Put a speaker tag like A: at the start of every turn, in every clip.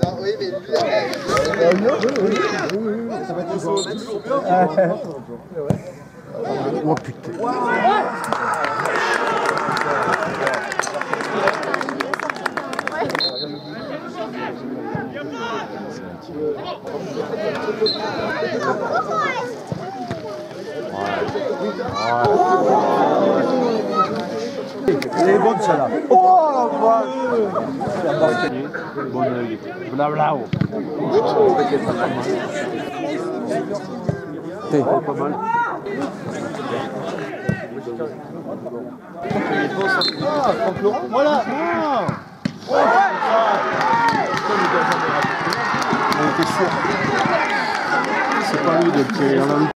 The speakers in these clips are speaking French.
A: Non, oui, mais lui, ça va être chaud.
B: Oh putain.
C: Elle est bonne celle-là. Oh la vache.
B: Bon œil. Blabla. Pas mal.
C: Voilà.
B: On était sûr. C'est pas lui de tirer en l'air.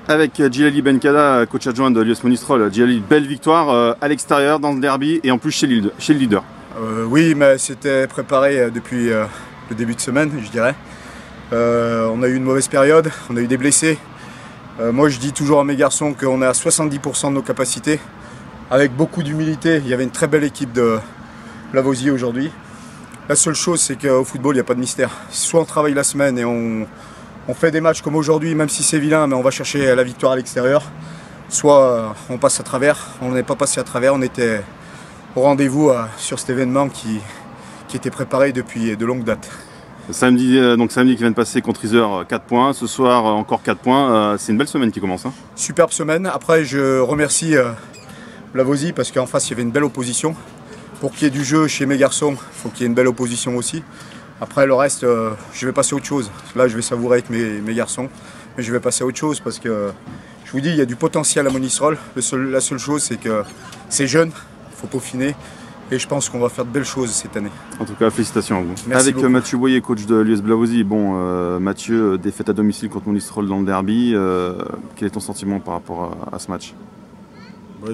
D: Avec Djilali Benkada, coach adjoint de l'US Monistrol. Djilali, belle victoire à l'extérieur dans le derby et en plus chez le leader.
E: Oui, mais c'était préparé depuis le début de semaine, je dirais. On a eu une mauvaise période, on a eu des blessés. Moi, je dis toujours à mes garçons qu'on est à 70% de nos capacités. Avec beaucoup d'humilité, il y avait une très belle équipe de Blavozy aujourd'hui. La seule chose, c'est qu'au football, il n'y a pas de mystère. Soit on travaille la semaine et on fait des matchs comme aujourd'hui, même si c'est vilain, mais on va chercher la victoire à l'extérieur. Soit on passe à travers. On n'est pas passé à travers, on était au rendez-vous sur cet événement qui était préparé depuis de longues dates.
D: Samedi qui vient de passer contre Isère, 4 points. Ce soir, encore 4 points. C'est une belle semaine qui commence. Hein.
E: Superbe semaine. Après, je remercie Blavozy parce qu'en face, il y avait une belle opposition. Pour qu'il y ait du jeu chez mes garçons, il faut qu'il y ait une belle opposition aussi. Après le reste, je vais passer à autre chose. Là, je vais savourer avec mes garçons, mais je vais passer à autre chose parce que je vous dis, il y a du potentiel à Monistrol. La seule chose, c'est que c'est jeune, il faut peaufiner, et je pense qu'on va faire de belles choses cette année.
D: En tout cas, félicitations à vous.
E: Merci
D: avec
E: beaucoup.
D: Mathieu Boyer, coach de l'US Blavozy. Bon, Mathieu, défaite à domicile contre Monistrol dans le derby. Quel est ton sentiment par rapport à ce match?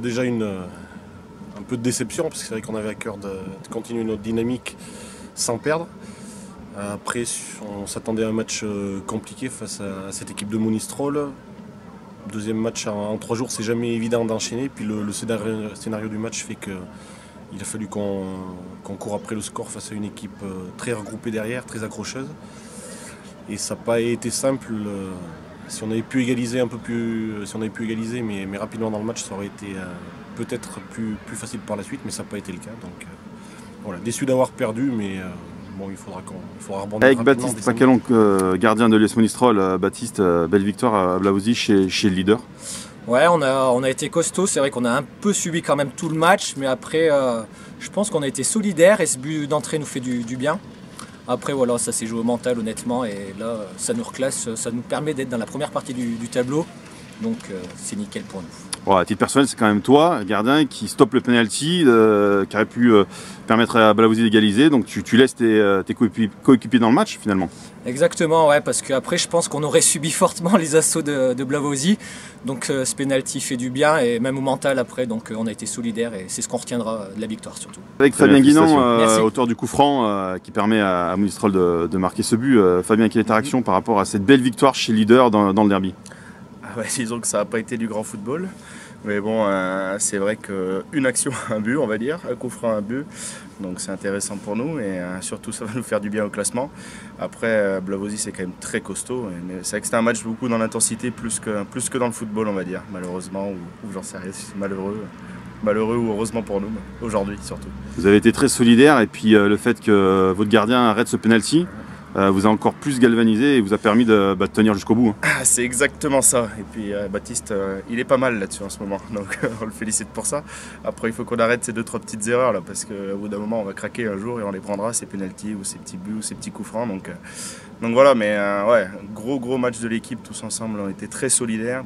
F: Déjà un peu de déception, parce que c'est vrai qu'on avait à cœur de continuer notre dynamique sans perdre. Après, on s'attendait à un match compliqué face à cette équipe de Monistrol. Deuxième match en 3 jours, c'est jamais évident d'enchaîner. Puis le scénario du match fait qu'il a fallu qu'on court après le score face à une équipe très regroupée derrière, très accrocheuse. Et ça n'a pas été simple. Si on avait pu égaliser un peu plus, mais rapidement dans le match, ça aurait été peut-être plus facile par la suite, mais ça n'a pas été le cas. Donc voilà, déçu d'avoir perdu, mais bon, il faudra rebondir.
D: Avec Baptiste Paquelon, gardien de l'US Monistrol. Baptiste, belle victoire à Blavozy chez le leader.
G: Ouais, on a été costaud, c'est vrai qu'on a un peu subi quand même tout le match, mais après je pense qu'on a été solidaire et ce but d'entrée nous fait du bien. Après voilà, ça s'est joué au mental honnêtement et là ça nous reclasse, ça nous permet d'être dans la première partie du tableau, donc c'est nickel pour nous.
D: Bon, à titre personnel, c'est quand même toi, gardien, qui stoppe le penalty, qui aurait pu permettre à Blavozy d'égaliser. Donc tu laisses tes coéquipiers dans le match finalement.
G: Exactement, ouais, parce qu'après je pense qu'on aurait subi fortement les assauts de Blavozy. Donc ce penalty fait du bien et même au mental après, donc on a été solidaires et c'est ce qu'on retiendra de la victoire surtout.
D: Avec Fabien Guinan, auteur du coup franc qui permet à Monistrol de marquer ce but. Fabien, quelle est ta réaction par rapport à cette belle victoire chez Leader dans le derby?
H: Ouais, disons que ça n'a pas été du grand football.
A: Mais bon, c'est vrai qu'une action, un but, on va dire, un coup franc, un but. Donc c'est intéressant pour nous et surtout ça va nous faire du bien au classement. Après, Blavozy c'est quand même très costaud. Mais c'est vrai que c'était un match beaucoup dans l'intensité, plus que dans le football, on va dire, malheureusement, ou j'en sais rien, c'est malheureux ou heureusement pour nous, aujourd'hui surtout.
D: Vous avez été très solidaire et puis le fait que votre gardien arrête ce penalty vous a encore plus galvanisé et vous a permis de tenir jusqu'au bout.
A: Ah, c'est exactement ça. Et puis Baptiste, il est pas mal là-dessus en ce moment, donc on le félicite pour ça. Après, il faut qu'on arrête ces 2-3 petites erreurs là, parce qu'au bout d'un moment, on va craquer un jour et on les prendra, ces pénaltys ou ces petits buts ou ces petits coups francs. Donc voilà, mais ouais, gros match de l'équipe, tous ensemble, on était très solidaires.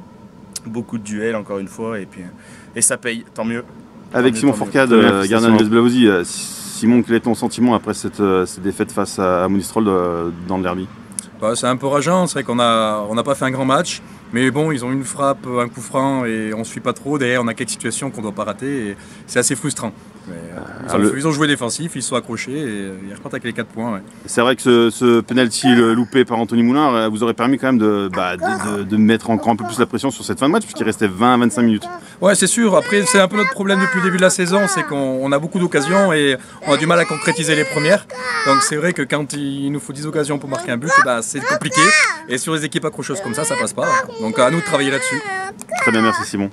A: Beaucoup de duels encore une fois et ça paye, tant mieux.
D: Avec Simon Fourcade, gardien de l'US Blavozy, Simon, quel est ton sentiment après cette défaite face à Monistrol dans le derby?
H: C'est un peu rageant, c'est vrai qu'on n'a pas fait un grand match, mais bon, ils ont une frappe, un coup franc et on ne suit pas trop. Derrière, on a quelques situations qu'on ne doit pas rater et c'est assez frustrant. Mais, ils ont joué défensif, ils se sont accrochés et ils repartent avec les 4 points. Ouais.
D: C'est vrai que ce penalty loupé par Anthony Moulin vous aurait permis quand même de mettre encore un peu plus la pression sur cette fin de match puisqu'il restait 20 à 25 minutes.
H: Ouais, c'est sûr. Après, c'est un peu notre problème depuis le début de la saison, c'est qu'on a beaucoup d'occasions et on a du mal à concrétiser les premières. Donc c'est vrai que quand il nous faut 10 occasions pour marquer un but, c'est compliqué. Et sur les équipes accrocheuses comme ça passe pas. Donc à nous de travailler là-dessus.
D: Très bien, merci Simon.